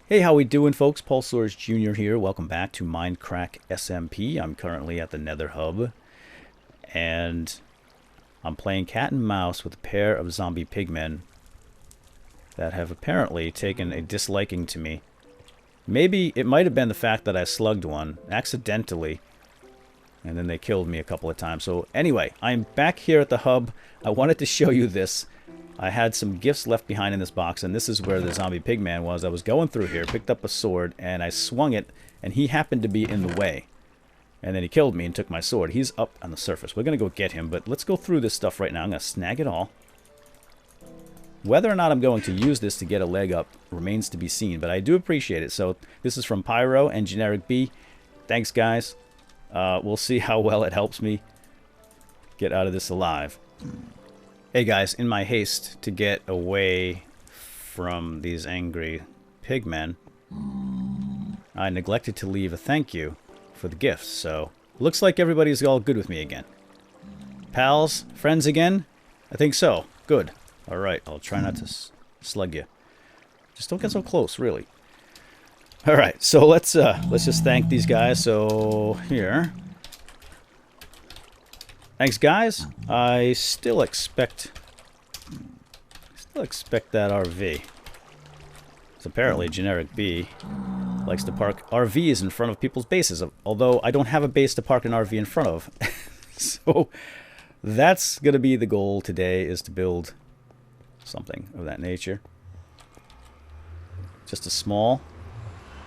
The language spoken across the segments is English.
Hey, how we doing, folks? paulsoaresjr here. Welcome back to Mindcrack SMP. I'm currently at the Nether hub, and I'm playing cat and mouse with a pair of zombie pigmen that have apparently taken a disliking to me. Maybe it might have been the fact that I slugged one accidentally, and then they killed me a couple of times. So anyway, I'm back here at the hub. I wanted to show you this. I had some gifts left behind in this box, and this is where the zombie pigman was. I was going through here, picked up a sword, and I swung it, and he happened to be in the way. And then he killed me and took my sword. He's up on the surface. We're going to go get him, but let's go through this stuff right now. I'm going to snag it all. Whether or not I'm going to use this to get a leg up remains to be seen, but I do appreciate it. So this is from Pyro and Generic B. Thanks, guys. We'll see how well it helps me get out of this alive. Hey guys, in my haste to get away from these angry pigmen, I neglected to leave a thank you for the gifts, so looks like everybody's all good with me again. Pals? Friends again? I think so. Good. Alright, I'll try not to slug you. Just don't get so close, really. Alright, so let's just thank these guys. So, here. Thanks, guys. I still expect that RV. It's apparently Generic B likes to park RVs in front of people's bases, although I don't have a base to park an RV in front of. So that's going to be the goal today, is to build something of that nature. Just a small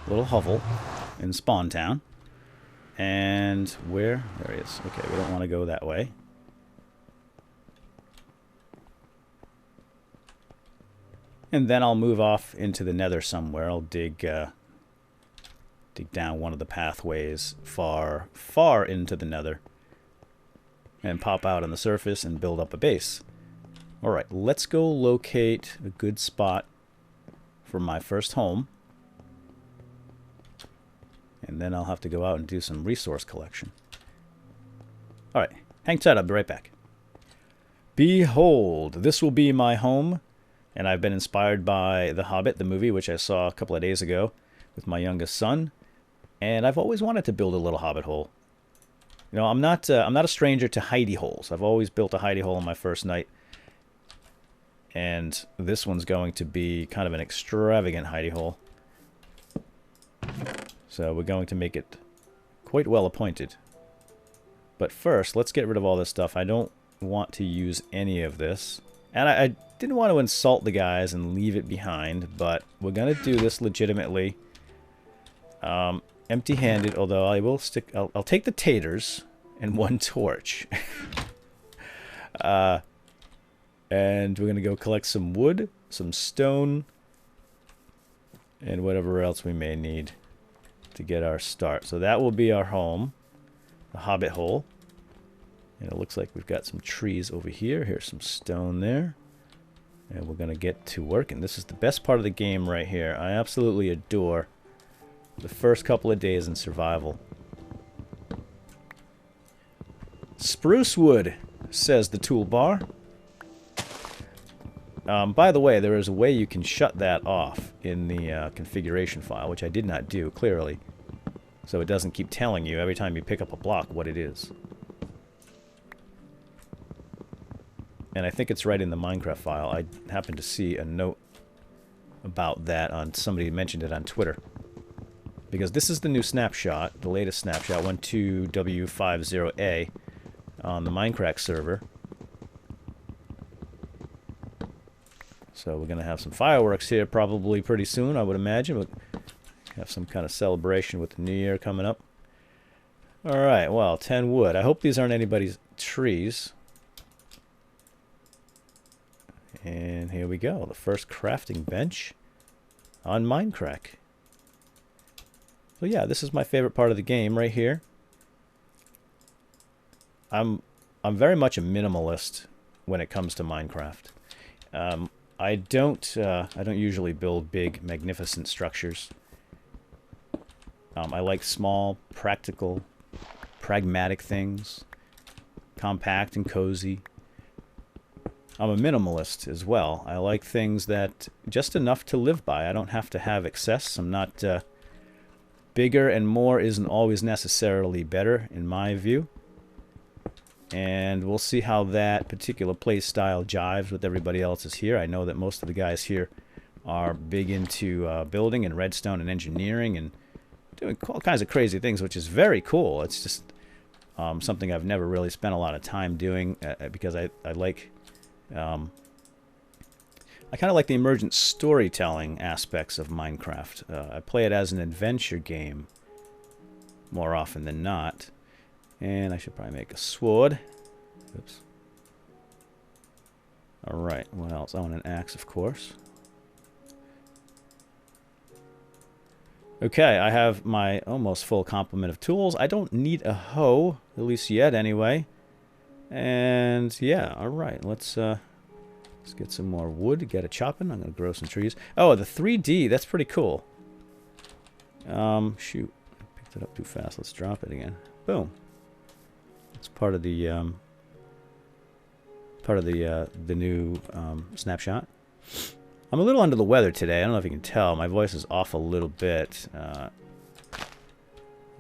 little hovel in Spawn Town. And where? There he is. Okay, we don't want to go that way. And then I'll move off into the Nether somewhere. I'll dig down one of the pathways far into the Nether. And pop out on the surface and build up a base. Alright, let's go locate a good spot for my first home. And then I'll have to go out and do some resource collection. Alright, hang tight, I'll be right back. Behold, this will be my home. And I've been inspired by The Hobbit, the movie, which I saw a couple of days ago with my youngest son. And I've always wanted to build a little hobbit hole. You know, I'm not a stranger to hidey holes. I've always built a hidey hole on my first night. And this one's going to be kind of an extravagant hidey hole. So we're going to make it quite well appointed. But first, let's get rid of all this stuff. I don't want to use any of this. And I didn't want to insult the guys and leave it behind, but we're going to do this legitimately. Empty-handed, although I will I'll take the taters and one torch. And we're going to go collect some wood, some stone, and whatever else we may need to get our start. So that will be our home, the hobbit hole. And it looks like we've got some trees over here. Here's some stone there. And we're going to get to work. And this is the best part of the game right here. I absolutely adore the first couple of days in survival. Spruce wood, says the toolbar. By the way, there is a way you can shut that off in the configuration file, which I did not do, clearly. So it doesn't keep telling you every time you pick up a block what it is. And I think it's right in the Minecraft file. I happened to see a note about that on somebody mentioned it on Twitter. Because this is the new snapshot, the latest snapshot, 12W50A on the Minecraft server. So we're going to have some fireworks here probably pretty soon, I would imagine. We'll have some kind of celebration with the New Year coming up. Alright, well, 10 wood. I hope these aren't anybody's trees. And here we go, the first crafting bench on Mindcrack. So yeah, this is my favorite part of the game right here. I'm very much a minimalist when it comes to Minecraft. I don't usually build big, magnificent structures. I like small, practical, pragmatic things, compact and cozy. I'm a minimalist as well. I like things that just enough to live by. I don't have to have excess. I'm not bigger and more isn't always necessarily better in my view. And we'll see how that particular play style jives with everybody else's here. I know that most of the guys here are big into building and redstone and engineering and doing all kinds of crazy things, which is very cool. It's just something I've never really spent a lot of time doing because I like... I kind of like the emergent storytelling aspects of Minecraft. I play it as an adventure game more often than not. And I should probably make a sword. Oops. Alright, what else? I want an axe, of course. Okay, I have my almost full complement of tools. I don't need a hoe, at least yet anyway. And yeah, alright, let's get some more wood, get it chopping. I'm going to grow some trees. Oh, the 3D, that's pretty cool. Shoot, I picked it up too fast. Let's drop it again. Boom. It's part of the new snapshot. I'm a little under the weather today. I don't know if you can tell. My voice is off a little bit. I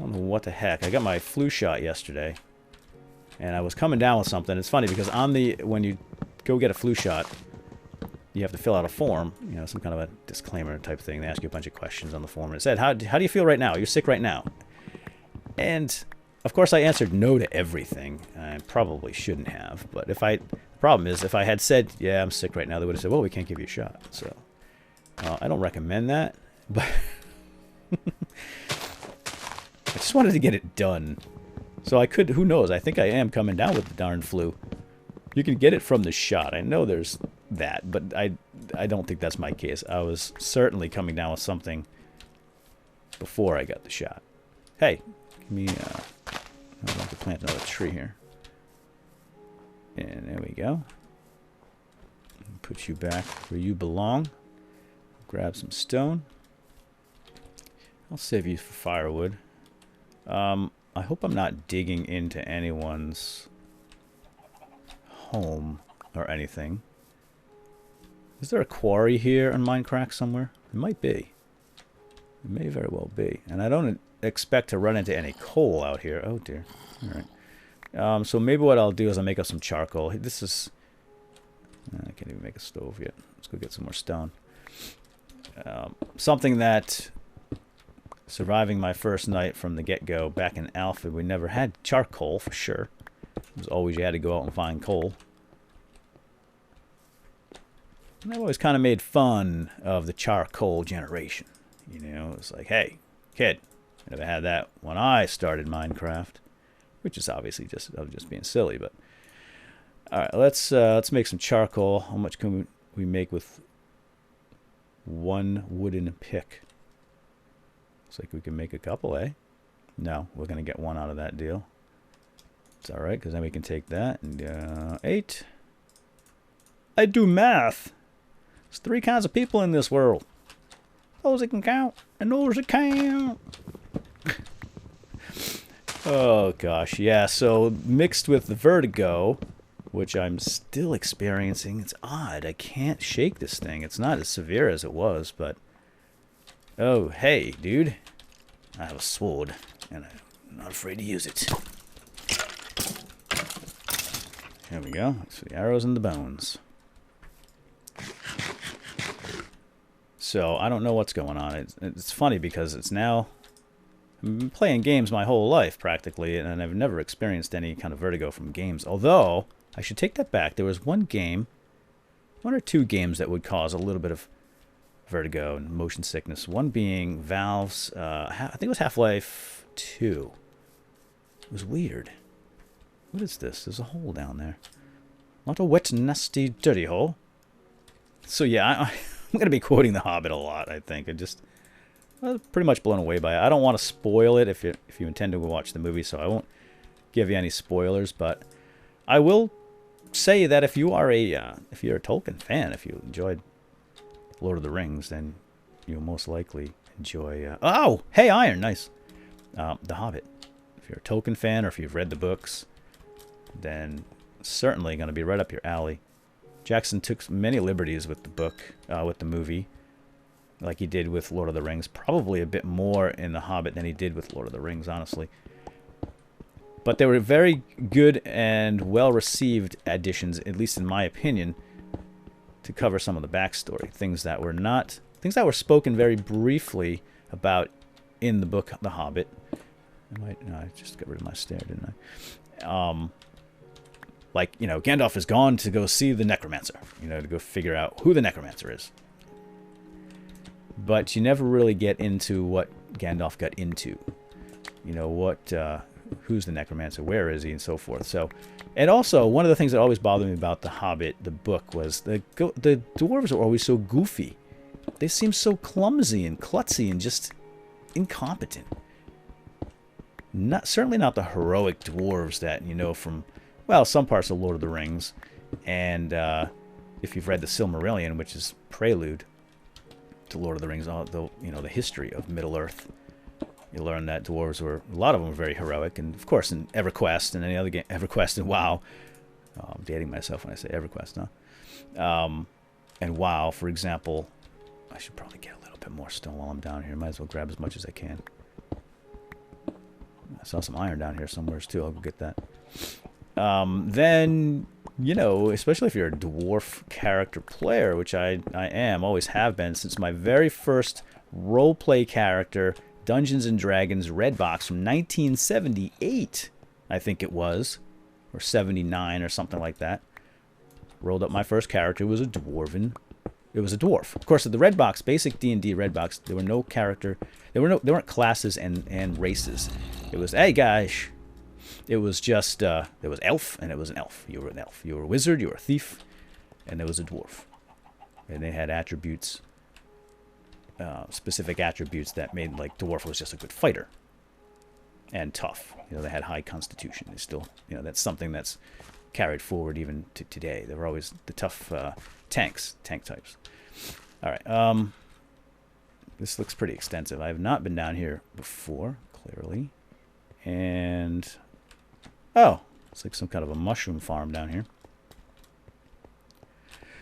don't know what the heck. I got my flu shot yesterday, and I was coming down with something. It's funny because when you go get a flu shot, you have to fill out a form, you know, some kind of a disclaimer type thing. They ask you a bunch of questions on the form, and it said, "How do you feel right now? You're sick right now?" And of course, I answered no to everything. I probably shouldn't have, but the problem is, if I had said, yeah, I'm sick right now, they would have said, well, we can't give you a shot. So, I don't recommend that, but I just wanted to get it done. So I could, who knows, I think I am coming down with the darn flu. You can get it from the shot. I know there's that, but I don't think that's my case. I was certainly coming down with something before I got the shot. Hey, give me, I'd like to plant another tree here. And there we go. Put you back where you belong. Grab some stone. I'll save you for firewood. I hope I'm not digging into anyone's home or anything. Is there a quarry here in Minecraft somewhere? It might be. It may very well be. And I don't expect to run into any coal out here. Oh dear. Alright. So maybe what I'll do is I'll make up some charcoal. This is... I can't even make a stove yet. Let's go get some more stone. Something that... Surviving my first night from the get-go, back in Alpha, we never had charcoal for sure. It was always you had to go out and find coal. And I've always kind of made fun of the charcoal generation. You know, it's like, hey, kid, I never had that when I started Minecraft. Which is obviously just being silly, but... Alright, let's make some charcoal. How much can we make with one wooden pick? Looks like we can make a couple, eh? No, we're going to get one out of that deal. It's alright, because then we can take that and 8. I do math! There's 3 kinds of people in this world. Those that can count, and those that can't. Oh gosh, yeah, so mixed with the vertigo, which I'm still experiencing, it's odd. I can't shake this thing. It's not as severe as it was, but... Oh, hey, dude. I have a sword, and I'm not afraid to use it. There we go. That's the arrows and the bones. So, I don't know what's going on. It's funny because it's now... I've been playing games my whole life, practically, and I've never experienced any kind of vertigo from games. Although, I should take that back. There was one or two games that would cause a little bit of vertigo and motion sickness. One being Valve's, I think it was Half-Life 2. It was weird. What is this? There's a hole down there. Not a wet, nasty, dirty hole. So yeah, I'm going to be quoting The Hobbit a lot, I think. I was pretty much blown away by it. I don't want to spoil it if you intend to watch the movie, so I won't give you any spoilers, but I will say that if you're a Tolkien fan, if you enjoyed Lord of the Rings, then you'll most likely enjoy... oh! Hey, iron! Nice! The Hobbit. If you're a Tolkien fan, or if you've read the books, then certainly going to be right up your alley. Jackson took many liberties with the book, with the movie, like he did with Lord of the Rings. Probably a bit more in The Hobbit than he did with Lord of the Rings, honestly. But they were very good and well-received additions, at least in my opinion, to cover some of the backstory. Things that were spoken very briefly about in the book The Hobbit. No, I just got rid of my stare, didn't I? Like, you know, Gandalf is gone to go see the necromancer, you know, to go figure out who the necromancer is. But you never really get into what Gandalf got into. You know, who's the necromancer, where is he, and so forth. So, and also, one of the things that always bothered me about The Hobbit, the book, was the dwarves are always so goofy. They seem so clumsy and klutzy and just incompetent. Certainly not the heroic dwarves that you know from, well, some parts of Lord of the Rings, and if you've read the Silmarillion, which is prelude to Lord of the Rings, the history of Middle Earth, you learn that dwarves a lot of them were very heroic, and of course in EverQuest and any other game, EverQuest and WoW, I'm dating myself when I say EverQuest, huh? And WoW, for example, I should probably get a little bit more stone while I'm down here. Might as well grab as much as I can. I saw some iron down here somewhere too. I'll go get that. Then, you know, especially if you're a dwarf character player, which I am, always have been, since my very first roleplay character, Dungeons & Dragons Red Box from 1978, I think it was, or 79 or something like that. Rolled up my first character. It was a dwarf. Of course, at the Red Box, basic D&D Red Box, there were no character, there weren't classes and races. It was, hey guys, it was just, there was elf, and it was an elf. You were an elf. You were a wizard, you were a thief, and there was a dwarf. And they had attributes, specific attributes that made, like, dwarf was just a good fighter. And tough. You know, they had high constitution. They still, you know, that's something that's carried forward even to today. They were always the tough tank types. All right, this looks pretty extensive. I have not been down here before, clearly. And, oh, it's like some kind of a mushroom farm down here.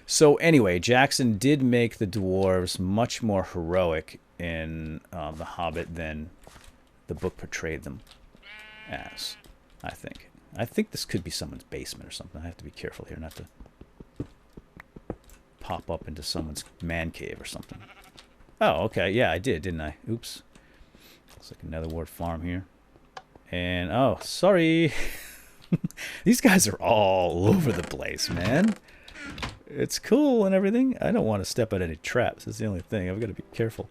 So anyway, Jackson did make the dwarves much more heroic in The Hobbit than the book portrayed them as, I think. I think this could be someone's basement or something. I have to be careful here not to pop up into someone's man cave or something. Oh, okay. Yeah, I did, didn't I? Oops. Looks like another ward farm here. And, oh, sorry. These guys are all over the place, man. It's cool and everything. I don't want to step on any traps. That's the only thing. I've got to be careful.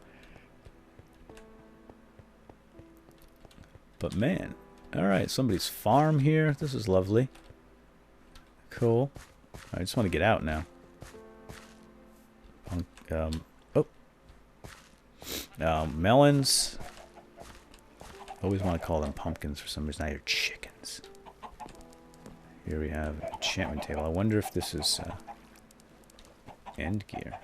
But, man. Alright, somebody's farm here. This is lovely. Cool. I just want to get out now. Melons. Always want to call them pumpkins for some reason. I hear chickens. Here we have an enchantment table. I wonder if this is end gear.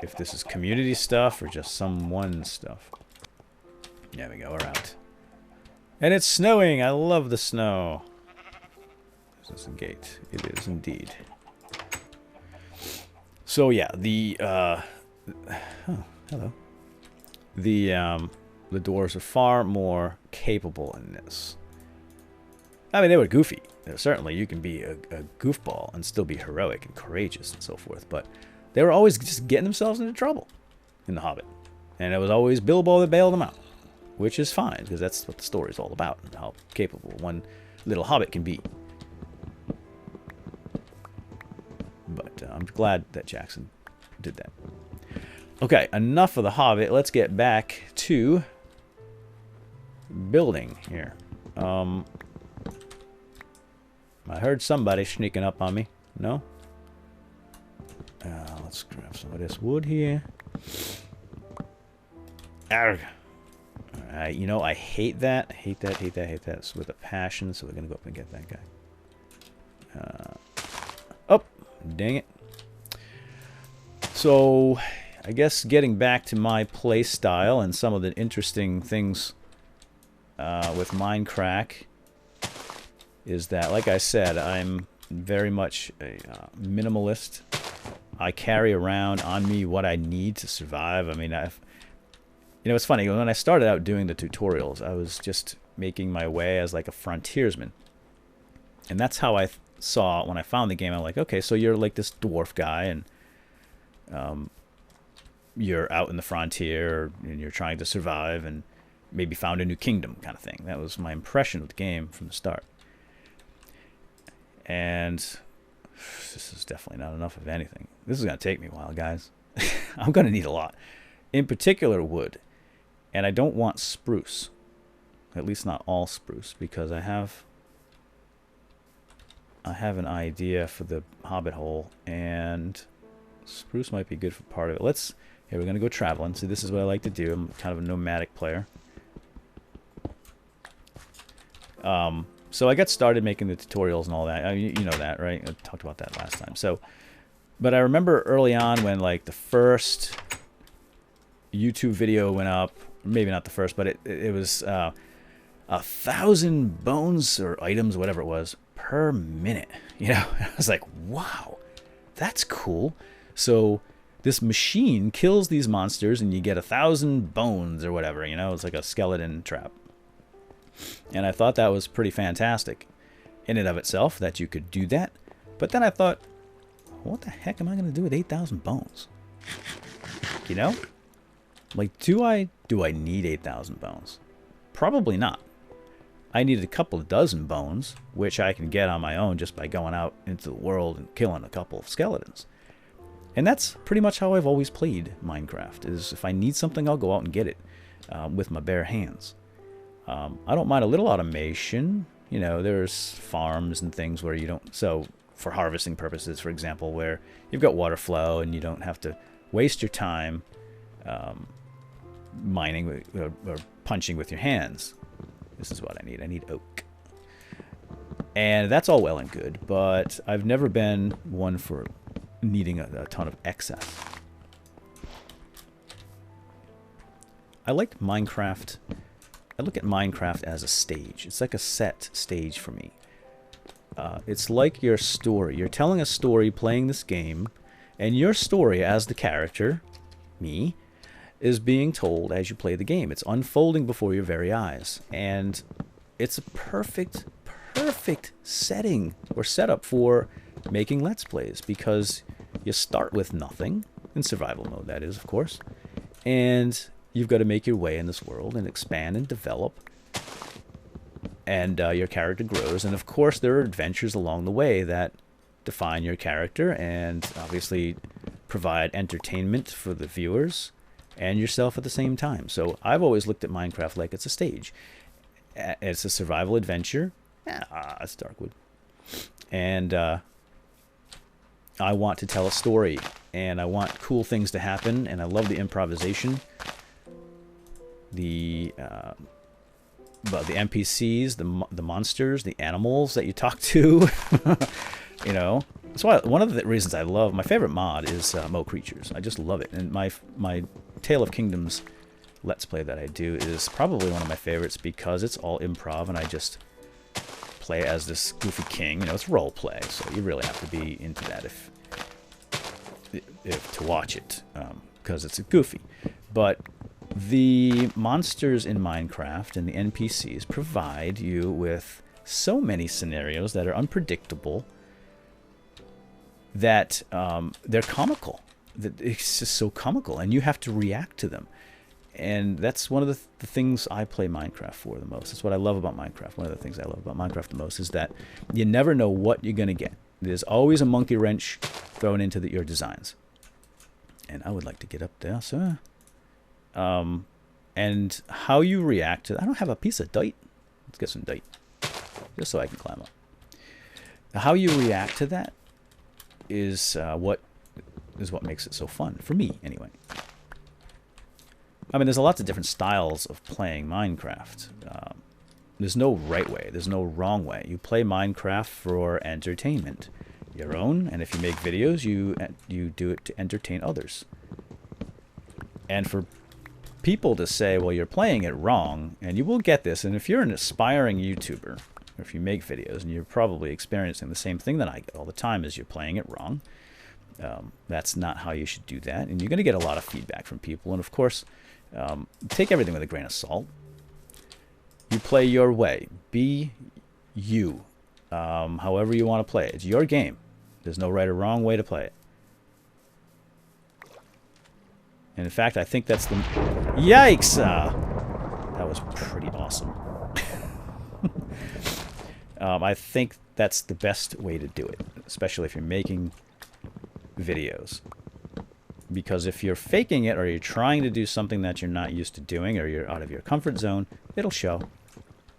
If this is community stuff or just someone's stuff. There we go, we're out. And it's snowing! I love the snow. Is this a gate? It is indeed. So yeah, oh, hello. The dwarves are far more capable in this. I mean, they were goofy. Certainly, you can be a goofball and still be heroic and courageous and so forth, but they were always just getting themselves into trouble in The Hobbit. And it was always Bilbo that bailed them out. Which is fine, because that's what the story is all about, and how capable one little hobbit can be. But I'm glad that Jackson did that. Okay, enough of The Hobbit. Let's get back to building here. I heard somebody sneaking up on me. No? Let's grab some of this wood here. Arrgh. You know, I hate that. Hate that with a passion, so we're going to go up and get that guy. Oh, dang it. So, I guess getting back to my play style and some of the interesting things with Mindcrack is that, like I said, I'm very much a minimalist. I carry around on me what I need to survive. I mean, it's funny, when I started out doing the tutorials, I was just making my way as like a frontiersman. And that's how I saw when I found the game. I'm like, okay, so you're like this dwarf guy, and you're out in the frontier, and you're trying to survive, and maybe found a new kingdom kind of thing. That was my impression of the game from the start. And this is definitely not enough of anything. This is going to take me a while, guys. I'm going to need a lot. In particular, wood. And I don't want spruce. At least not all spruce, because I have an idea for the hobbit hole, and spruce might be good for part of it. Here, we're going to go traveling. See, this is what I like to do. I'm kind of a nomadic player. So I got started making the tutorials and all that. You know that, right? I talked about that last time. But I remember early on when like the first YouTube video went up, maybe not the first, but it was 1,000 bones or items, whatever it was, per minute. You know, I was like, wow, that's cool. So this machine kills these monsters, and you get 1,000 bones or whatever. You know, it's like a skeleton trap. And I thought that was pretty fantastic in and of itself, that you could do that. But then I thought, what the heck am I going to do with 8,000 bones? You know? Like, do I need 8,000 bones? Probably not. I needed a couple of dozen bones, which I can get on my own just by going out into the world and killing a couple of skeletons. And that's pretty much how I've always played Minecraft, is if I need something, I'll go out and get it with my bare hands. I don't mind a little automation. You know, there's farms and things where you don't... So, for harvesting purposes, for example, where you've got water flow and you don't have to waste your time mining or punching with your hands. This is what I need. I need oak. And that's all well and good, but I've never been one for needing a ton of excess. I like Minecraft... I look at Minecraft as a stage. It's like a set stage for me. It's like your story. You're telling a story playing this game, and your story as the character, me, is being told as you play the game. It's unfolding before your very eyes. And it's a perfect setting or setup for making Let's Plays, because you start with nothing, in survival mode that is, of course, and you've got to make your way in this world and expand and develop. And your character grows. And of course, there are adventures along the way that define your character and obviously provide entertainment for the viewers and yourself at the same time. So I've always looked at Minecraft like it's a stage. It's a survival adventure. It's Darkwood. And I want to tell a story. And I want cool things to happen. And I love the improvisation. The NPCs, the monsters, the animals that you talk to, you know. That's why one of the reasons I love, my favorite mod is Mo Creatures. I just love it. And my Tale of Kingdoms Let's Play that I do is probably one of my favorites because it's all improv and I just play as this goofy king. You know, it's role play, so you really have to be into that if to watch it, because it's goofy. But the monsters in Minecraft and the NPCs provide you with so many scenarios that are unpredictable that they're comical. It's just so comical, and you have to react to them. And that's one of the things I play Minecraft for the most. That's what I love about Minecraft. One of the things I love about Minecraft the most is that you never know what you're going to get. There's always a monkey wrench thrown into your designs. And I would like to get up there, sir. And how you react to... I don't have a piece of dite. Let's get some dite. Just so I can climb up. How you react to that is what makes it so fun. For me, anyway. I mean, there's lots of different styles of playing Minecraft. There's no right way. There's no wrong way. You play Minecraft for entertainment. Your own. And if you make videos, you do it to entertain others. And for people to say, well, you're playing it wrong, and you will get this, and if you're an aspiring YouTuber, or if you make videos, and you're probably experiencing the same thing that I get all the time, is you're playing it wrong. That's not how you should do that, and you're going to get a lot of feedback from people. And of course, take everything with a grain of salt. You play your way. Be you. However you want to play it. It's your game. There's no right or wrong way to play it. And in fact, I think that's the... Yikes! That was pretty awesome. I think that's the best way to do it, especially if you're making videos. Because if you're faking it, or you're trying to do something that you're not used to doing, or you're out of your comfort zone, it'll show.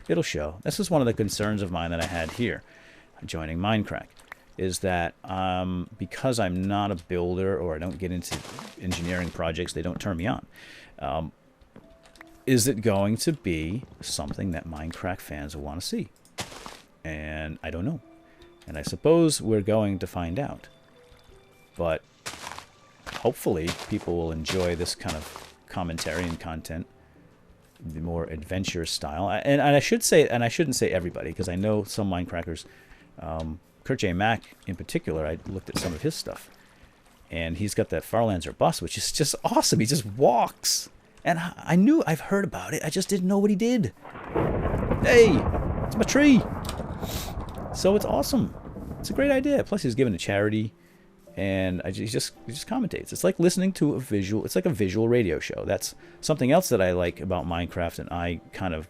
It'll show. This is one of the concerns of mine that I had here, joining Mindcrack, is that because I'm not a builder, or I don't get into engineering projects, they don't turn me on. Is it going to be something that Mindcrack fans will want to see? And I don't know. And I suppose we're going to find out. But hopefully people will enjoy this kind of commentary and content, the more adventure style. And I should say, and I shouldn't say everybody, because I know some Mindcrackers, Kurt J. Mack in particular, I looked at some of his stuff, and he's got that Farlanzer bus, which is just awesome. He just walks. And I've heard about it, I just didn't know what he did. Hey, it's my tree. So it's awesome. It's a great idea. Plus he's given to charity, and he just commentates. It's like listening to a visual. It's like a visual radio show. That's something else that I like about Minecraft, and I kind of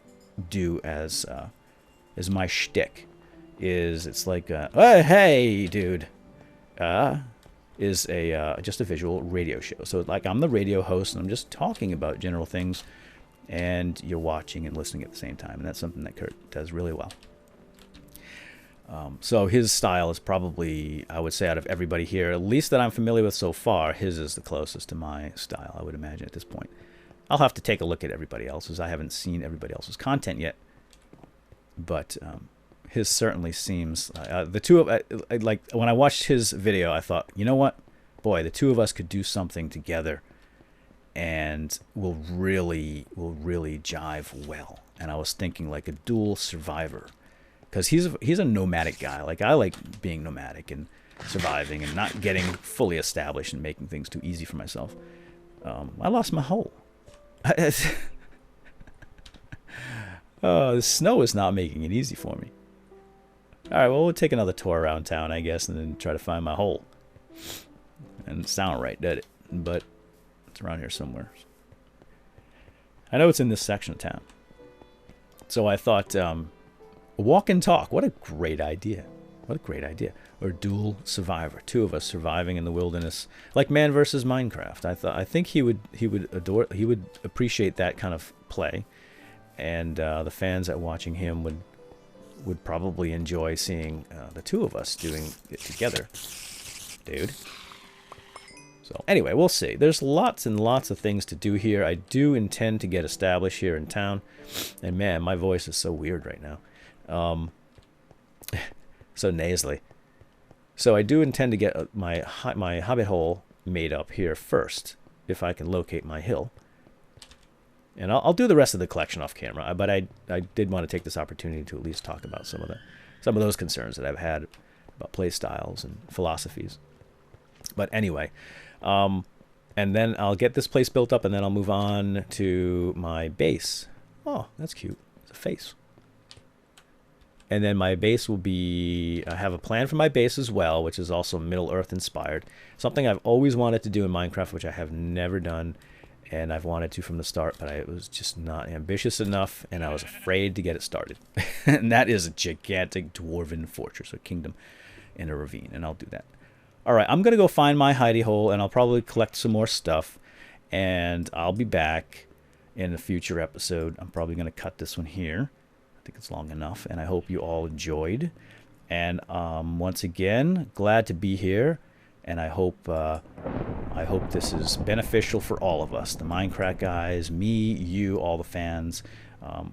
do as my shtick. It's like hey dude, is just a visual radio show. So like I'm the radio host, and I'm just talking about general things, and you're watching and listening at the same time, and that's something that Kurt does really well. So his style is probably, I would say, out of everybody here, at least that I'm familiar with so far, his is the closest to my style, I would imagine, at this point. I'll have to take a look at everybody else's. I haven't seen everybody else's content yet, but his certainly seems... the two of... like, when I watched his video, I thought, you know what? Boy, the two of us could do something together, and will really jive well. And I was thinking like a dual survivor. Because he's a nomadic guy. Like, I like being nomadic and surviving and not getting fully established and making things too easy for myself. I lost my hole. Oh, the snow is not making it easy for me. Alright, well, we'll take another tour around town, I guess, and then try to find my hole. And it sounded right, did it? But it's around here somewhere. I know it's in this section of town. So I thought... walk and talk. What a great idea. What a great idea. Or dual survivor. Two of us surviving in the wilderness. Like Man versus Minecraft. I think he would appreciate that kind of play. And the fans that watching him would probably enjoy seeing the two of us doing it together. Dude. So anyway, we'll see. There's lots and lots of things to do here. I do intend to get established here in town. And man, my voice is so weird right now. So nasally. So I do intend to get my hobbit hole made up here first, if I can locate my hill. And I'll do the rest of the collection off camera. But I did want to take this opportunity to at least talk about some of those concerns that I've had about play styles and philosophies. But anyway, and then I'll get this place built up, and then I'll move on to my base. Oh, that's cute. It's a face. And then my base will be... I have a plan for my base as well, which is also Middle-earth inspired. Something I've always wanted to do in Minecraft, which I have never done. And I've wanted to from the start, but I was just not ambitious enough, and I was afraid to get it started. And that is a gigantic dwarven fortress or kingdom in a ravine, and I'll do that. Alright, I'm going to go find my hidey hole, and I'll probably collect some more stuff. And I'll be back in a future episode. I'm probably going to cut this one here. I think it's long enough, and I hope you all enjoyed. And once again, glad to be here, and I hope this is beneficial for all of us, the Minecraft guys, me, you, all the fans.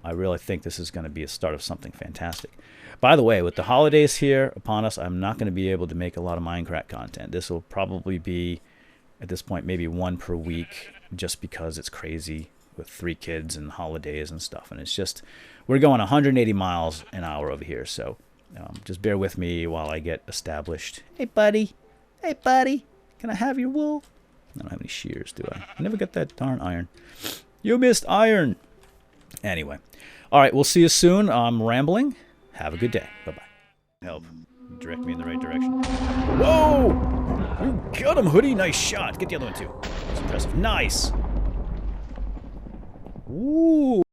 I really think this is going to be a start of something fantastic. By the way, with the holidays here upon us, I'm not going to be able to make a lot of Minecraft content. This will probably be, at this point, maybe one per week, just because it's crazy with 3 kids and holidays and stuff. And it's just, we're going 180 miles an hour over here. So just bear with me while I get established. Hey, buddy. Hey, buddy. Can I have your wool? I don't have any shears, do I? I never got that darn iron. You missed iron. Anyway. All right, we'll see you soon. I'm rambling. Have a good day. Bye-bye. Help. Direct me in the right direction. Whoa! You got him, Hoodie. Nice shot. Get the other one, too. That's impressive. Nice. Ooh.